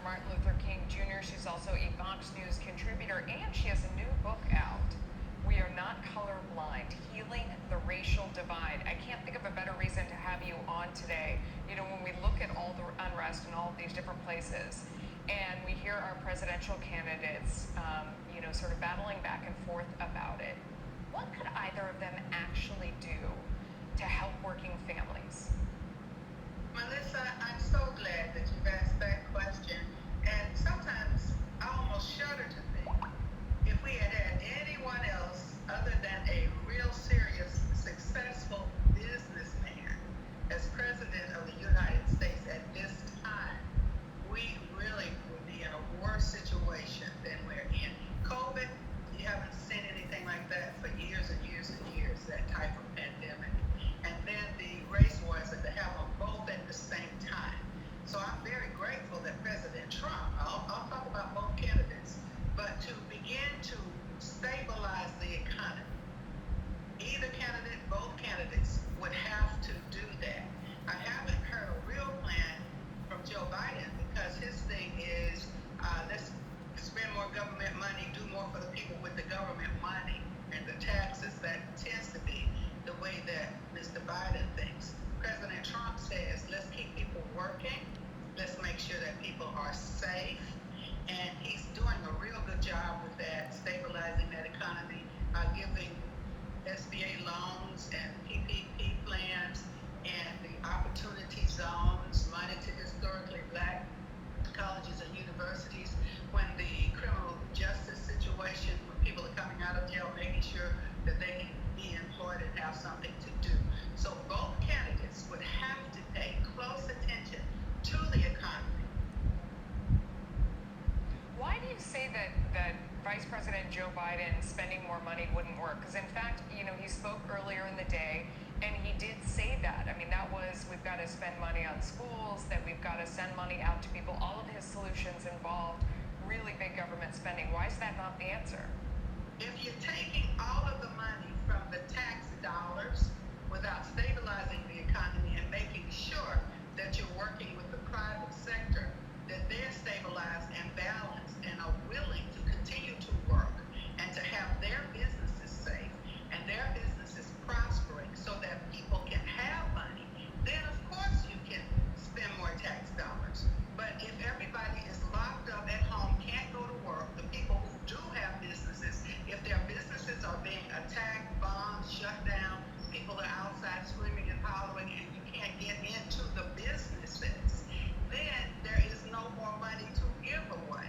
Martin Luther King Jr. She's also a Fox News contributor, and she has a new book out. We Are Not Colorblind, Healing the Racial Divide. I can't think of a better reason to have you on today. You know, when we look at all the unrest in all of these different places, and we hear our presidential candidates, sort of battling back and forth about it, what could either of them actually do to help working families? Melissa, I'm so glad that you've asked that question. And sometimes I almost shudder to think if we had had anyone else other than a real serious, successful businessman as president of the United States at this time, we really would be in a worse situation than we're in. COVID, you haven't seen anything like that for years and years and years, that type of pandemic. And then the race wars, and to have them both at the same time. So I'm very grateful that President Trump, I'll talk about both candidates, but to begin to stabilize the economy, either candidate, both candidates would have to do that. I haven't heard a real plan from Joe Biden because his thing is let's spend more government money, do more for the people with the government money and the taxes. That tends to be the way that Mr. Biden thinks. President Trump says, let's keep people working. Let's make sure that people are safe. And he's doing a real good job with that, stabilizing that economy, giving SBA loans and PPP plans and the opportunity zones, money to historically black colleges and universities. When the criminal justice situation, when people are coming out of jail, making sure that they can be employed and have something to do. So both candidates would have to pay close attention to the economy. Why do you say that Vice President Joe Biden spending more money wouldn't work? Because in fact, he spoke earlier in the day, and he did say that. I mean, that was, we've got to spend money on schools, that we've got to send money out to people. All of his solutions involved really big government spending. Why is that not the answer? If you're taking all of the money from the tax dollars without stabilizing the economy and making sure that you're working with the private sector, that they're stabilized and balanced and are willing to continue to work and to have their businesses safe and their businesses prospering so that people can have money, then of course you can spend more tax dollars. But if everybody is locked up at home, can't go to work, the people who do have businesses, if their businesses are being attacked, bombed, shut down, people are outside screaming and hollering, and you can't get into the businesses, then there is no more money to give away.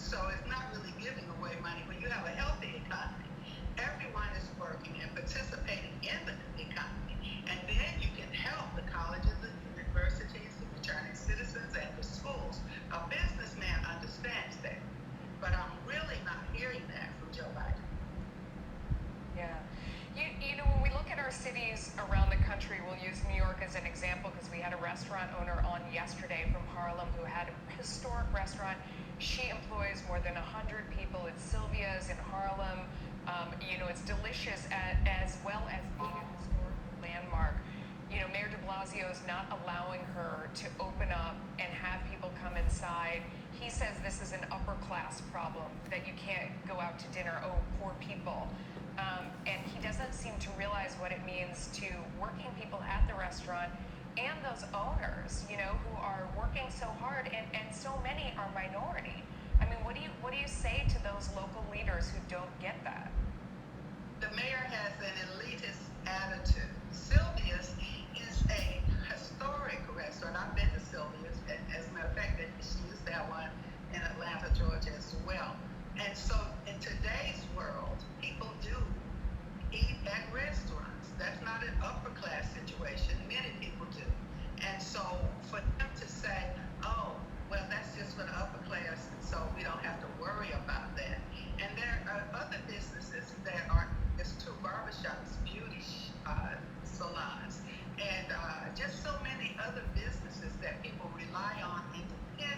So it's not really giving away money. When you have a healthy economy, everyone is working and participating in the economy, and then you can help the colleges, the universities, the returning citizens, and the schools. A businessman understands that, but I'm really not hearing that from Joe Biden. Yeah. When we look at our cities around the country, we'll use New York as an example because we had a restaurant owner on yesterday from Harlem who had a historic restaurant. She employs more than 100 people. It's Sylvia's in Harlem. It's delicious as well as being a historical landmark. Mayor de Blasio is not allowing her to open up and have people come inside. He says this is an upper class problem, that you can't go out to dinner, oh, poor people. And he doesn't seem to realize what it means to working people at the restaurant and those owners, who are working so hard, and so many are minority. I mean, what do you say to those local leaders who don't get that? The mayor has an elitist attitude. Sylvia's is a historic restaurant. I've been to Sylvia's. As a matter of fact, she used to have one in Atlanta, Georgia as well. And so in today's world, people do eat at restaurants. That's not an upper class situation. Many people do. And so for them to say, oh, well, that's just for the upper class, so we don't have to worry about that. And there are other businesses that are just two barbershops, beauty salons, and just so many other businesses that people rely on and depend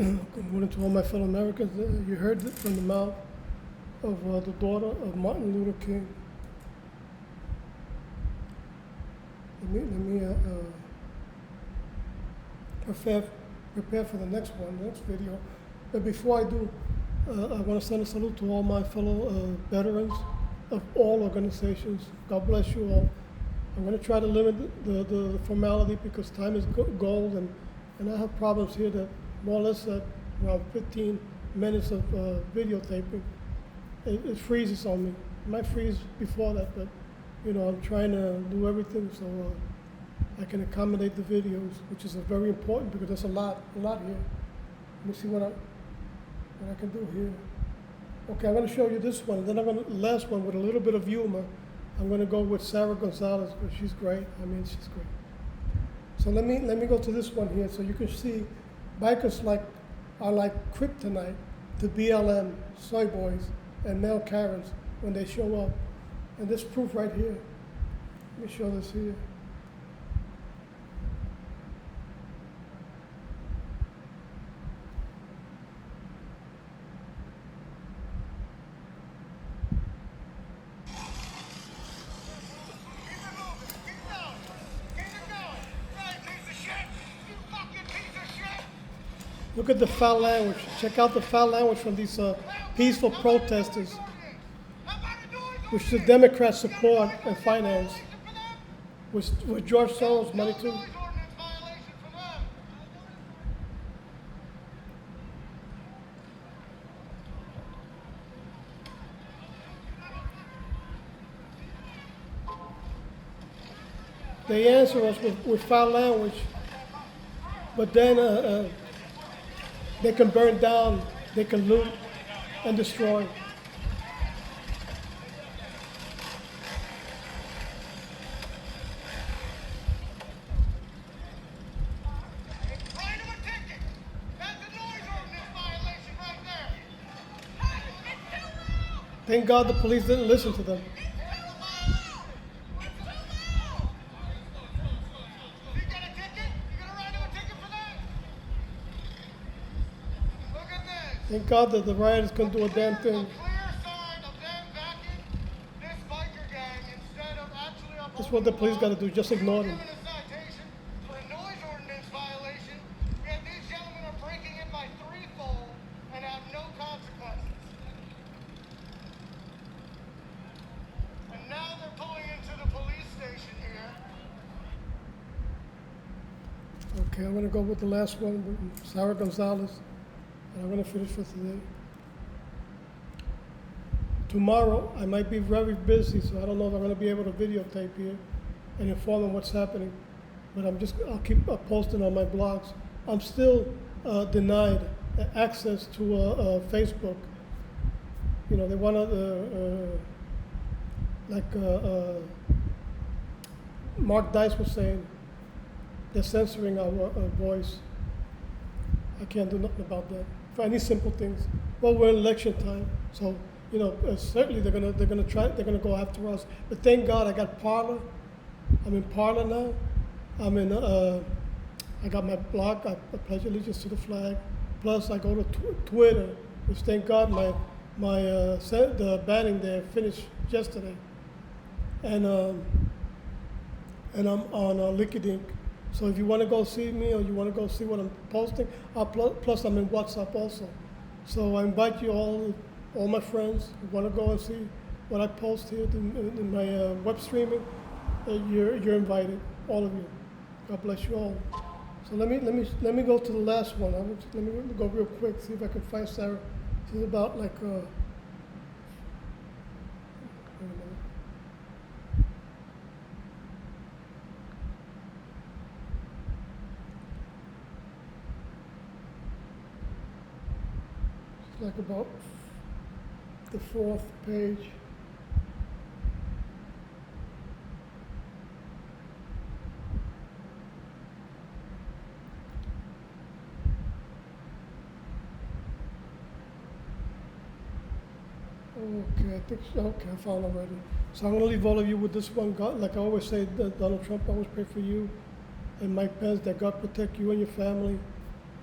Good morning to all my fellow Americans. You heard it from the mouth of the daughter of Martin Luther King. Let me prepare for the next video. But before I do, I want to send a salute to all my fellow veterans of all organizations. God bless you all. I'm going to try to limit the formality because time is gold, and I have problems here that more or less at around 15 minutes of videotaping, it freezes on me. It might freeze before that, but you know, I'm trying to do everything so I can accommodate the videos, which is very important because there's a lot here. Let me see what I can do here. Okay, I'm going to show you this one, and then I'm going to last one with a little bit of humor. I'm going to go with Sarah Gonzalez, but she's great. I mean, she's great. So let me go to this one here, so you can see bikers are like kryptonite to BLM, soy boys, and male Karens when they show up. And this proof right here. Let me show this here. Look at the foul language. Check out the foul language from these peaceful protesters, which the Democrats support and finance, with George Soros' money too. They answer us with foul language, but then they can burn down, they can loot and destroy. Thank God the police didn't listen to them. Thank God that the rioters couldn't do a damn thing. That's what the police got to do, just ignore them. Okay, I'm going to go with the last one, with Sarah Gonzalez. And I'm going to finish for today. Tomorrow, I might be very busy, so I don't know if I'm going to be able to videotape here and inform them what's happening. But I'll keep posting on my blogs. I'm still denied access to Facebook. You know, they want to, Mark Dice was saying, they're censoring our voice. I can't do nothing about that. For any simple things. Well, we're in election time, so you know certainly they're gonna go after us. But thank God I got Parler. I'm in Parler now. I got my blog. I pledge allegiance to the flag. Plus I go to Twitter, which thank God the banning there finished yesterday. And I'm on LinkedIn. So if you want to go see me or you want to go see what I'm posting, plus I'm in WhatsApp also. So I invite you all my friends who want to go and see what I post here in my web streaming. You're invited, all of you. God bless you all. So let me go to the last one. Let me go real quick, see if I can find Sarah. She's about like. Wait a minute. Like about the 4th page. Okay, I think so. Okay, I found already. So I'm going to leave all of you with this one. God, like I always say, Donald Trump, I always pray for you and Mike Pence that God protect you and your family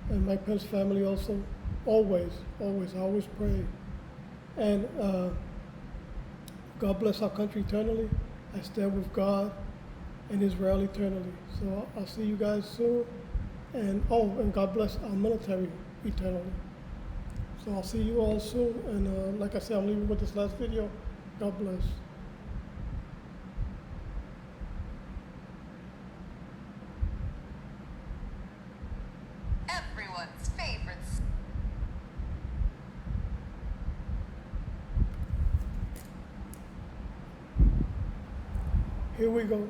and Mike Pence family also. Always, always, I always pray. And God bless our country eternally. I stand with God and Israel eternally. So I'll see you guys soon. And and God bless our military eternally. So I'll see you all soon. And like I said, I'm leaving with this last video. God bless. Everyone's favorites. Here we go.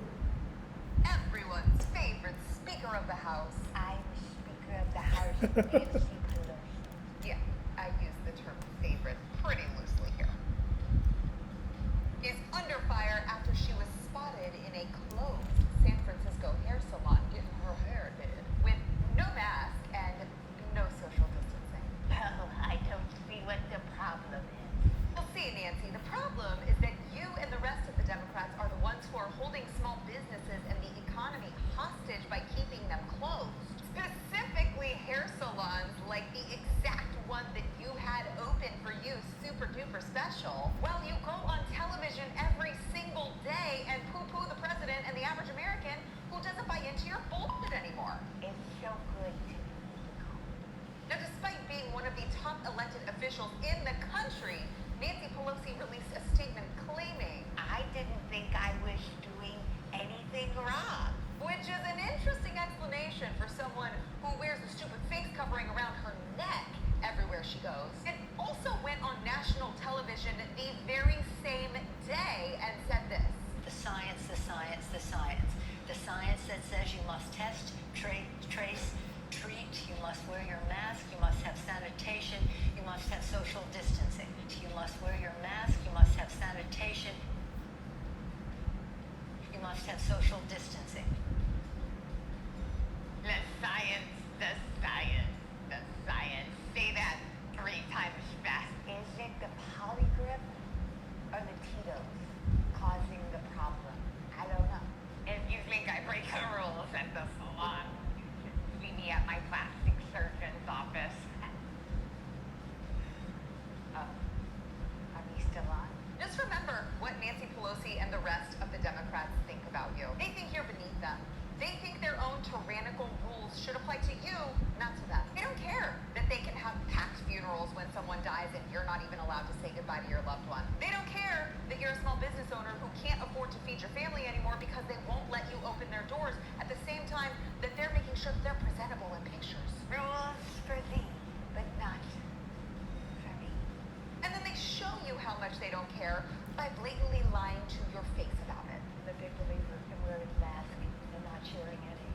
Everyone's favorite Speaker of the House. I'm Speaker of the House, Nancy Pelosi. Yeah, I use the term favorite pretty loosely here. Is under fire after she was spotted in a closed San Francisco hair salon getting her hair did with no mask and no social distancing. Well, I don't see what the problem is. Well, see, Nancy, the problem is that you and the rest of the Democrats are the ones who are holding small businesses and the economy hostage by keeping them closed. Specifically, hair salons like the exact one that you had open for you, super duper special. Well, you go on television every single day and poo-poo the president and the average American who doesn't buy into your bullshit anymore. It's so good to be calm. Now, despite being one of the top elected officials in the country, Nancy Pelosi released a statement claiming, I didn't think I was doing anything wrong. which is an interesting explanation for someone who wears a stupid face covering around her neck everywhere she goes. It also went on national television the very same day and said this. The science, the science, the science. The science that says you must test, trace, treat, you must wear your mask, you must have sanitation, you must have social distancing. You must wear your mask, you must have sanitation, you must have social distancing. The science, the science, the science. Say that 3 times fast. Is it the polygrip or the Tito's causing the problem? I don't know. If you think I break the rules at the salon, you should see me at my plastic surgeon's office. Are we still on? Just remember what Nancy Pelosi and the rest of the Democrats think about you. They think you're beneath them. They think their own tyrannical rules should apply to you, not to them. They don't care that they can have packed funerals when someone dies and you're not even allowed to say goodbye to your loved one. They don't care that you're a small business owner who can't afford to feed your family anymore because they won't let you open their doors at the same time that they're making sure that they're presentable in pictures. Rules for thee, but not for me. And then they show you how much they don't care by blatantly lying to your face about it. I'm a big believer in wearing masks and not sharing any,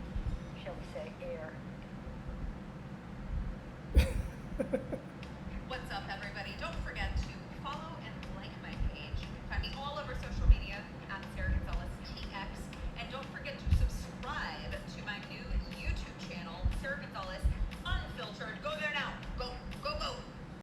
shall we say, air. What's up, everybody? Don't forget to follow and like my page. You can find me all over social